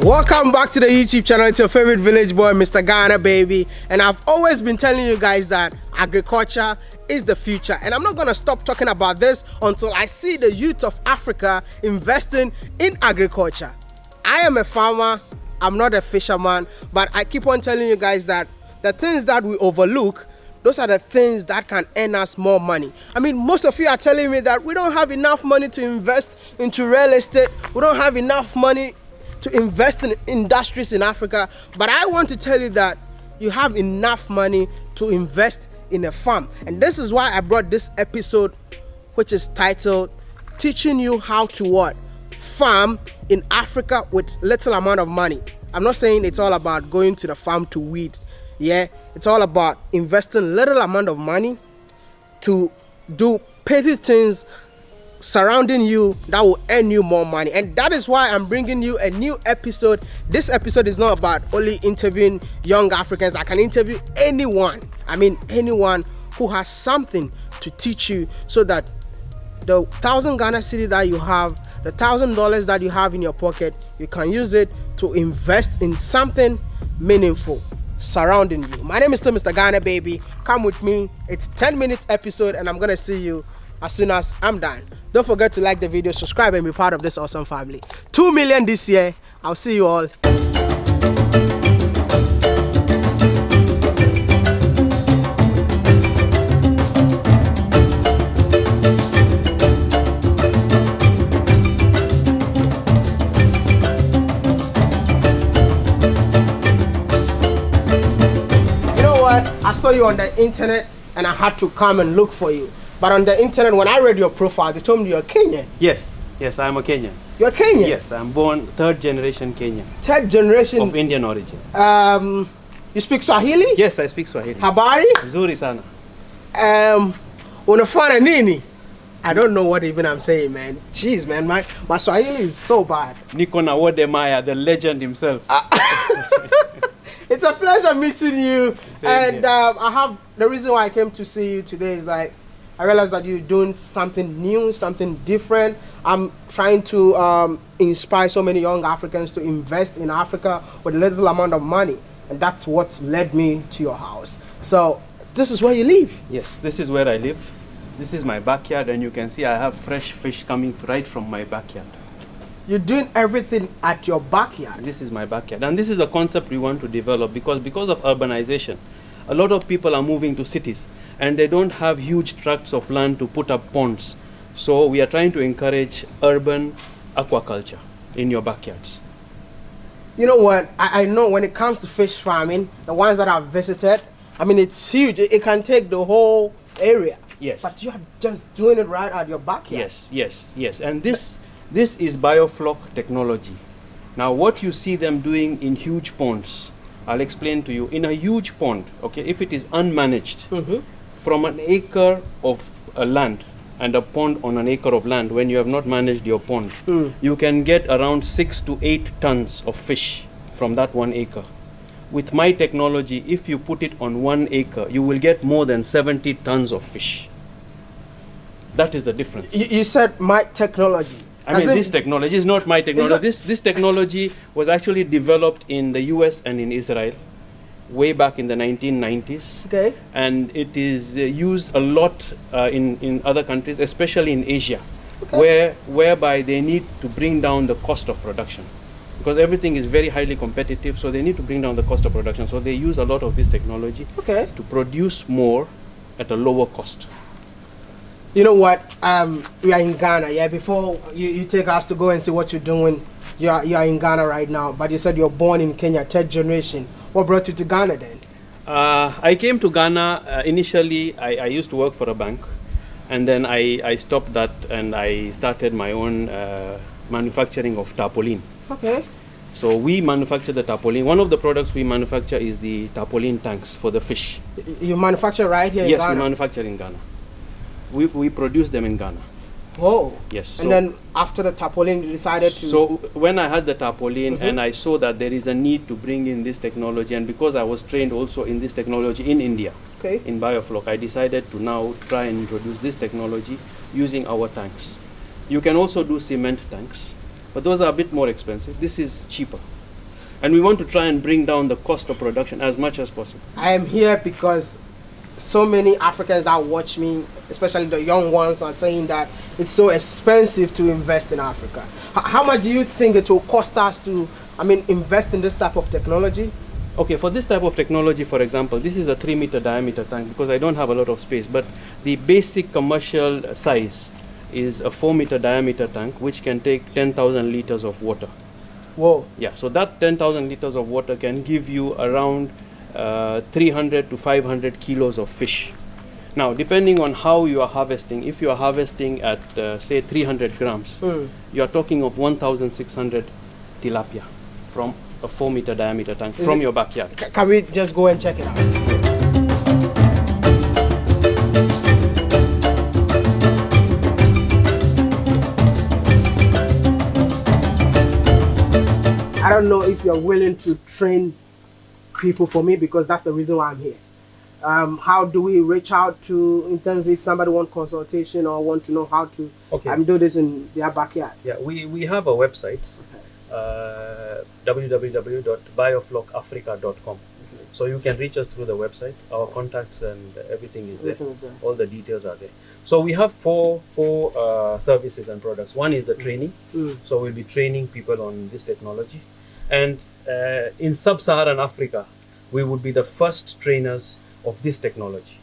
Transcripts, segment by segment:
Welcome back to the YouTube channel. It's your favorite village boy, Mr. Ghana, baby. And I've always been telling you guys that agriculture is the future. And I'm not going to stop talking about this until I see the youth of Africa investing in agriculture. I am a farmer. I'm not a fisherman. But I keep on telling you guys that the things that we overlook, those are the things that can earn us more money. I mean, most of you are telling me that we don't have enough money to invest into real estate. We don't have enough money to invest in industries in Africa, but I want to tell you that you have enough money to invest in a farm. And this is why I brought this episode, which is titled Teaching You How to What? Farm in Africa with Little Amount of Money. I'm not saying it's all about going to the farm to weed. Yeah, it's all about investing little amount of money to do petty things surrounding you that will earn you more money. And that is why I'm bringing you a new episode. This episode is not about only interviewing young Africans. I can interview anyone. I mean anyone who has something to teach you, so that the 1,000 Ghana cedi that you have, the $1,000 that you have in your pocket, you can use it to invest in something meaningful surrounding you. My name is still Mr. Ghana, baby. Come with me. It's 10 minutes episode and I'm gonna see you as soon as I'm done. Don't forget to like the video, subscribe, and be part of this awesome family. 2 million this year. I'll see you all. You know what? I saw you on the internet and I had to come and look for you. But on the internet, when I read your profile, they told me you're Kenyan. Yes, I'm a Kenyan. You're Kenyan? Yes, I'm born third generation Kenyan. Third generation? Of Indian origin. You speak Swahili? Yes, I speak Swahili. Habari? Zuri sana. Unafanya nini? I don't know what even I'm saying, man. Jeez, man, my Swahili is so bad. Niko na Wode Maya, the legend himself. It's a pleasure meeting you. Same And I have, the reason why I came to see you today is like, I realized that you're doing something new, something different. I'm trying to inspire so many young Africans to invest in Africa with a little amount of money. And that's what led me to your house. So this is where you live? Yes, this is where I live. This is my backyard, and you can see I have fresh fish coming right from my backyard. You're doing everything at your backyard? This is my backyard. And this is the concept we want to develop because of urbanization. A lot of people are moving to cities and they don't have huge tracts of land to put up ponds. So we are trying to encourage urban aquaculture in your backyards. You know what? I know when it comes to fish farming, the ones that I've visited, I mean, it's huge. It can take the whole area. Yes. But you're just doing it right at your backyard. Yes. And this is biofloc technology. Now, what you see them doing in huge ponds, I'll explain to you. In a huge pond, okay, if it is unmanaged, from an acre of land and a pond on an acre of land, when you have not managed your pond, you can get around 6 to 8 tons of fish from that 1 acre. With my technology, if you put it on 1 acre, you will get more than 70 tons of fish. That is the difference. You said my technology. I mean, this technology is not my technology. This technology was actually developed in the US and in Israel way back in the 1990s. Okay. And it is used a lot in other countries, especially in Asia, whereby they need to bring down the cost of production. Because everything is very highly competitive, so they need to bring down the cost of production. So they use a lot of this technology to produce more at a lower cost. You know what? We are in Ghana. Yeah. Before you take us to go and see what you're doing, you are in Ghana right now. But you said you're born in Kenya, third generation. What brought you to Ghana then? I came to Ghana initially. I used to work for a bank, and then I stopped that and I started my own manufacturing of tarpaulin. Okay. So we manufacture the tarpaulin. One of the products we manufacture is the tarpaulin tanks for the fish. You manufacture right here in Ghana? Yes, we manufacture in Ghana. We produce them in Ghana. Oh. Yes. And then after the tarpaulin, you decided to... So when I had the tarpaulin and I saw that there is a need to bring in this technology, and because I was trained also in this technology in India, in biofloc, I decided to now try and introduce this technology using our tanks. You can also do cement tanks, but those are a bit more expensive. This is cheaper. And we want to try and bring down the cost of production as much as possible. I am here because so many Africans that watch me, especially the young ones, are saying that it's so expensive to invest in Africa. How much do you think it will cost us to, invest in this type of technology? Okay, for this type of technology, for example, this is a 3-meter diameter tank because I don't have a lot of space, but the basic commercial size is a 4-meter diameter tank which can take 10,000 liters of water. Whoa. Yeah, so that 10,000 liters of water can give you around 300 to 500 kilos of fish. Now, depending on how you are harvesting, if you are harvesting at say 300 grams, you are talking of 1,600 tilapia from a 4-meter diameter tank from your backyard. Can we just go and check it out? I don't know if you're willing to train people for me, because that's the reason why I'm here. How do we reach out to, in terms of if somebody wants consultation or want to know how to do this in their backyard? Yeah, we have a website, www.bioflockafrica.com. So you can reach us through the website. Our contacts and everything is there. All the details are there. So we have four services and products. One is the training. So we'll be training people on this technology. And in sub-Saharan Africa, we would be the first trainers of this technology.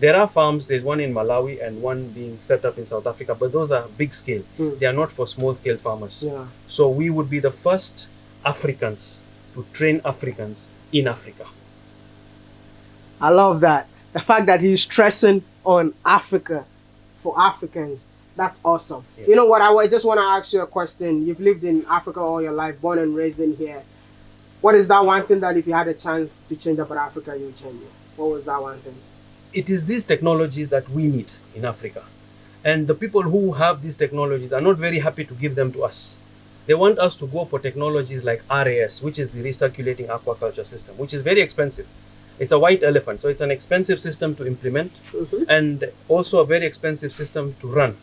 There are farms, there's one in Malawi and one being set up in South Africa, but those are big scale. They are not for small scale farmers. So we would be the first Africans to train Africans in Africa. I love that. The fact that he's stressing on Africa for Africans. That's awesome. Yeah. You know what? I just want to ask you a question. You've lived in Africa all your life, born and raised in here. What is that one thing that if you had a chance to change about Africa, you would change it? What was that one thing? It is these technologies that we need in Africa. And the people who have these technologies are not very happy to give them to us. They want us to go for technologies like RAS, which is the recirculating aquaculture system, which is very expensive. It's a white elephant, so it's an expensive system to implement and also a very expensive system to run.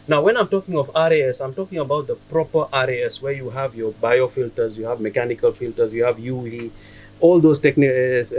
Now, when I'm talking of RAS, I'm talking about the proper RAS, where you have your biofilters, you have mechanical filters, you have UV, all those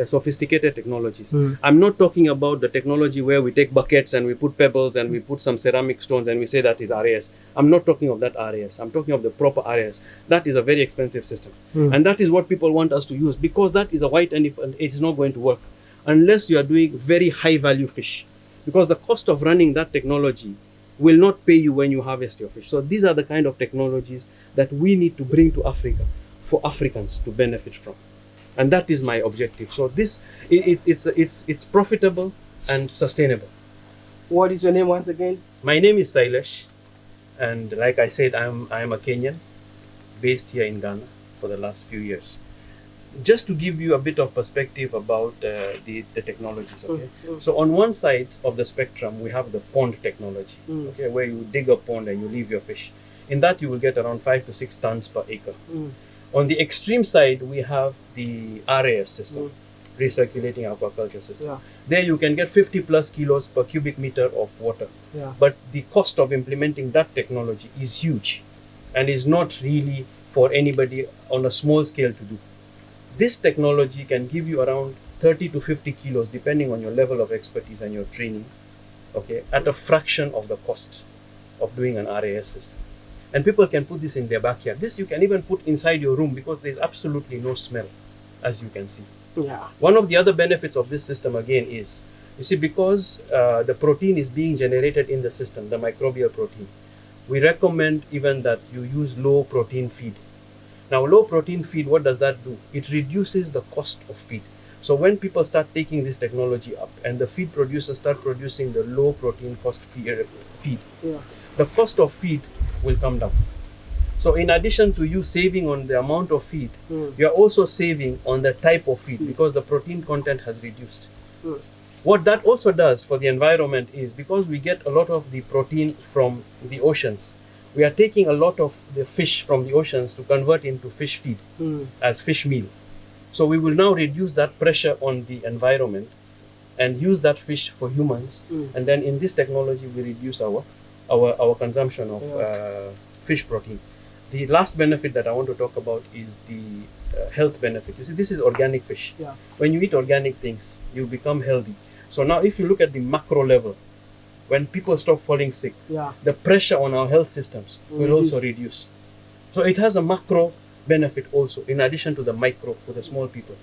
sophisticated technologies. I'm not talking about the technology where we take buckets and we put pebbles and we put some ceramic stones and we say that is RAS. I'm not talking of that RAS. I'm talking of the proper RAS. That is a very expensive system. And that is what people want us to use, because that is a white elephant. It is not going to work unless you are doing very high value fish, because the cost of running that technology will not pay you when you harvest your fish. So these are the kind of technologies that we need to bring to Africa for Africans to benefit from. And that is my objective. So this, it's profitable and sustainable. What is your name once again? My name is Sailesh, and like I said, I'm a Kenyan based here in Ghana for the last few years. Just to give you a bit of perspective about the technologies, okay? So on one side of the spectrum, we have the pond technology, okay, where you dig a pond and you leave your fish. In that, you will get around 5 to 6 tons per acre. On the extreme side, we have the RAS system, recirculating aquaculture system. There you can get 50 plus kilos per cubic meter of water. But the cost of implementing that technology is huge and is not really for anybody on a small scale to do. This technology can give you around 30 to 50 kilos, depending on your level of expertise and your training, okay, at a fraction of the cost of doing an RAS system. And people can put this in their backyard. This you can even put inside your room because there's absolutely no smell, as you can see. One of the other benefits of this system again is, you see, because the protein is being generated in the system, the microbial protein, we recommend even that you use low protein feed. Now, low protein feed, what does that do? It reduces the cost of feed. So when people start taking this technology up and the feed producers start producing the low protein cost feed, the cost of feed will come down. So in addition to you saving on the amount of feed, you are also saving on the type of feed because the protein content has reduced. What that also does for the environment is, because we get a lot of the protein from the oceans, we are taking a lot of the fish from the oceans to convert into fish feed as fish meal. So we will now reduce that pressure on the environment and use that fish for humans. And then in this technology, we reduce our consumption of fish protein. The last benefit that I want to talk about is the health benefit. You see, this is organic fish. Yeah. When you eat organic things, you become healthy. So now if you look at the macro level, when people stop falling sick, Yeah. the pressure on our health systems will also reduce. So it has a macro benefit also, in addition to the micro for the small people.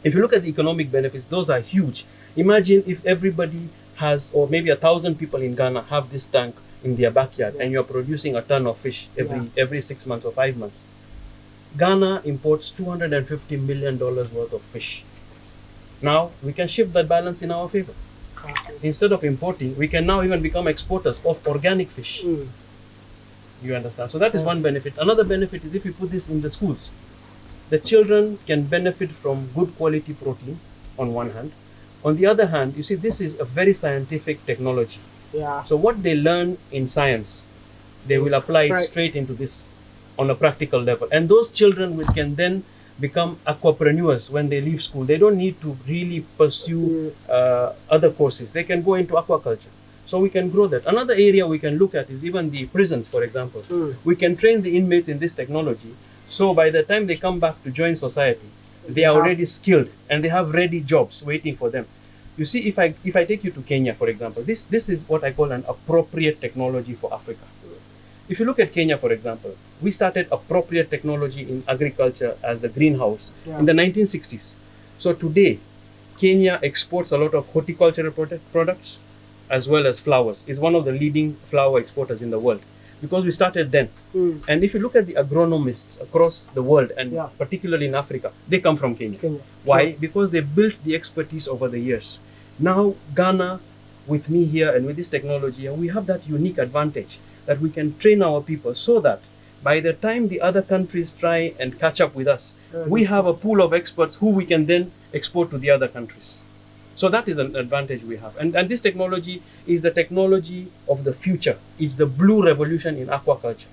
If you look at the economic benefits, those are huge. Imagine if everybody has, or maybe 1,000 people in Ghana have this tank in their backyard, and you're producing a ton of fish every 6 months or 5 months. Ghana imports $250 million worth of fish. Now we can shift that balance in our favor. Instead of importing, we can now even become exporters of organic fish. You understand? So that is one benefit. Another benefit is if you put this in the schools, the children can benefit from good quality protein on one hand. On the other hand, you see, this is a very scientific technology. Yeah. So what they learn in science, they will apply it straight into this on a practical level. And those children can then become aquapreneurs when they leave school. They don't need to really pursue other courses. They can go into aquaculture. So we can grow that. Another area we can look at is even the prisons, for example. We can train the inmates in this technology. So by the time they come back to join society, they are already skilled and they have ready jobs waiting for them. You see, if I take you to Kenya, for example, this is what I call an appropriate technology for Africa. If you look at Kenya, for example, we started appropriate technology in agriculture as the greenhouse in the 1960s. So today, Kenya exports a lot of horticultural products as well as flowers. It's one of the leading flower exporters in the world because we started then. And if you look at the agronomists across the world, and particularly in Africa, they come from Kenya. Why? Because they built the expertise over the years. Now, Ghana, with me here and with this technology, we have that unique advantage that we can train our people so that by the time the other countries try and catch up with us, we have a pool of experts who we can then export to the other countries. So that is an advantage we have. And this technology is the technology of the future. It's the blue revolution in aquaculture.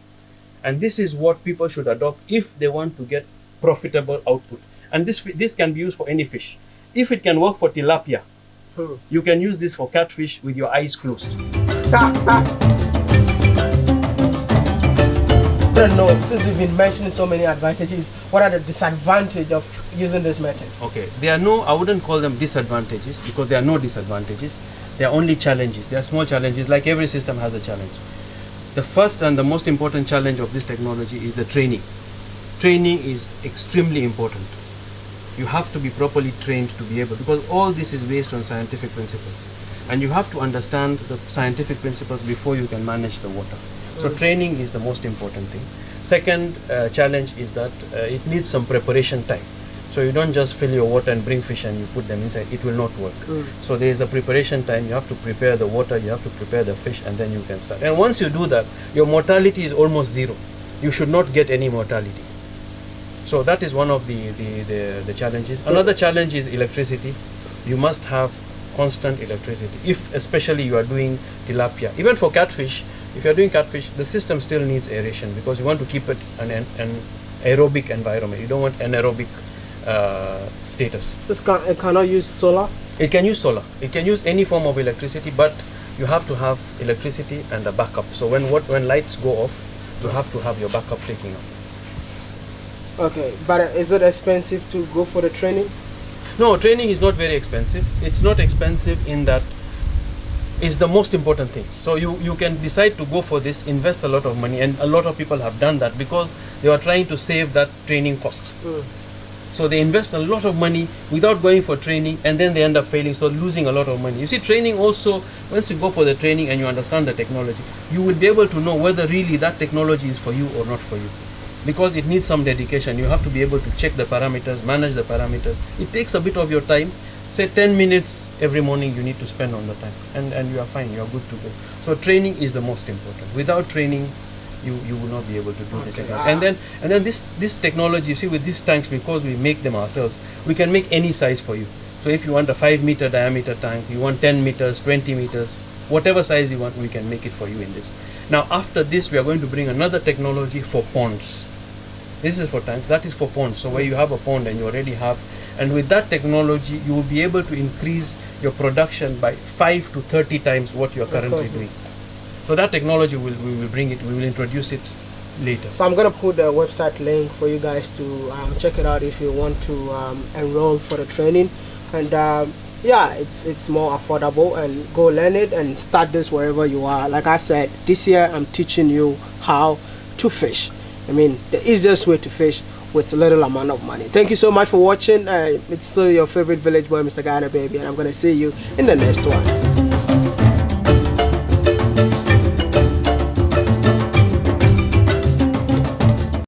And this is what people should adopt if they want to get profitable output. And this can be used for any fish. If it can work for tilapia, you can use this for catfish with your eyes closed. I don't know, since you've been mentioning so many advantages, what are the disadvantages of using this method? Okay, I wouldn't call them disadvantages because there are no disadvantages. There are only challenges. There are small challenges, like every system has a challenge. The first and the most important challenge of this technology is the training. Training is extremely important. You have to be properly trained to be able, because all this is based on scientific principles. And you have to understand the scientific principles before you can manage the water. So training is the most important thing. Second challenge is that it needs some preparation time. So you don't just fill your water and bring fish and you put them inside. It will not work. So there is a preparation time. You have to prepare the water, you have to prepare the fish, and then you can start. And once you do that, your mortality is almost zero. You should not get any mortality. So that is one of the challenges. Another challenge is electricity. You must have constant electricity, if especially you are doing tilapia. Even for catfish, if you are doing catfish, the system still needs aeration because you want to keep it an aerobic environment. You don't want anaerobic status. It cannot use solar? It can use solar. It can use any form of electricity, but you have to have electricity and a backup. So when lights go off, you have to have your backup taking up. Okay, but is it expensive to go for the training? No, training is not very expensive. It's not expensive in that it's the most important thing. So you can decide to go for this, invest a lot of money, and a lot of people have done that because they are trying to save that training cost. So they invest a lot of money without going for training, and then they end up failing, so losing a lot of money. You see, training also, once you go for the training and you understand the technology, you will be able to know whether really that technology is for you or not for you. Because it needs some dedication. You have to be able to check the parameters, manage the parameters. It takes a bit of your time. Say 10 minutes every morning you need to spend on the time, and you are fine, you are good to go. So training is the most important. Without training, you will not be able to do the technology. And then this technology, you see, with these tanks, because we make them ourselves, we can make any size for you. So if you want a 5-meter diameter tank, you want 10 meters, 20 meters, whatever size you want, we can make it for you in this. Now after this, we are going to bring another technology for ponds. This is for tanks, that is for ponds. So where you have a pond and you already have, and with that technology, you will be able to increase your production by 5 to 30 times what you are currently doing. So that technology, we will bring it, we will introduce it later. So I'm gonna put the website link for you guys to check it out if you want to enroll for the training. And yeah, it's more affordable, and go learn it and start this wherever you are. Like I said, this year I'm teaching you how to fish. I mean, the easiest way to fish with a little amount of money. Thank you so much for watching. It's still your favorite village boy, Mr. Ghana Baby, and I'm gonna see you in the next one.